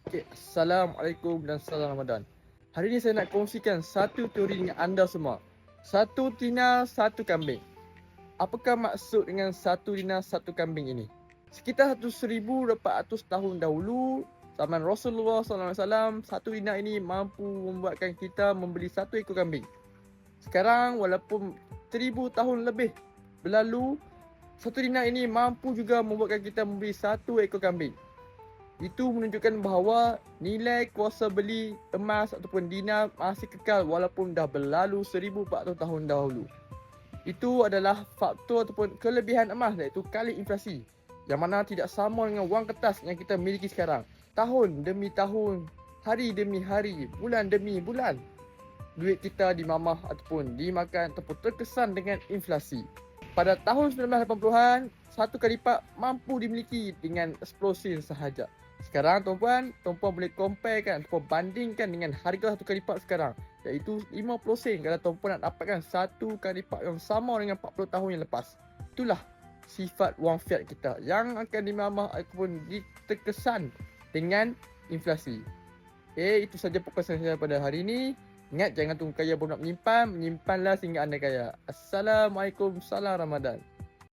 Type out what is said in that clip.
Okay, Assalamualaikum dan salam Ramadan. Hari ini saya nak kongsikan satu teori dengan anda semua. Satu tina, satu kambing. Apakah maksud dengan satu tina, satu kambing ini? Sekitar 1400 tahun dahulu, zaman Rasulullah SAW, satu tina ini mampu membuatkan kita membeli satu ekor kambing. Sekarang walaupun 1000 tahun lebih berlalu, satu tina ini mampu juga membuatkan kita membeli satu ekor kambing. Itu menunjukkan bahawa nilai kuasa beli emas ataupun dinar masih kekal walaupun dah berlalu 1400 tahun dahulu. Itu adalah faktor ataupun kelebihan emas, iaitu kali inflasi, yang mana tidak sama dengan wang kertas yang kita miliki sekarang. Tahun demi tahun, hari demi hari, bulan demi bulan, duit kita dimamah ataupun dimakan ataupun terkesan dengan inflasi. Pada tahun 1980-an, satu kali lipat mampu dimiliki dengan 10 sen sahaja. Sekarang tuan-puan boleh comparekan ataupun bandingkan dengan harga satu kali lipat sekarang, iaitu 50 sen kalau tuan-puan nak dapatkan satu kali lipat yang sama dengan 40 tahun yang lepas. Itulah sifat wang fiat kita yang akan dimamah ataupun terkesan dengan inflasi. Itu saja podcast saya pada hari ini. Ingat, jangan tunggu kaya baru nak menyimpan. Menyimpanlah sehingga anda kaya. Assalamualaikum, salam Ramadan.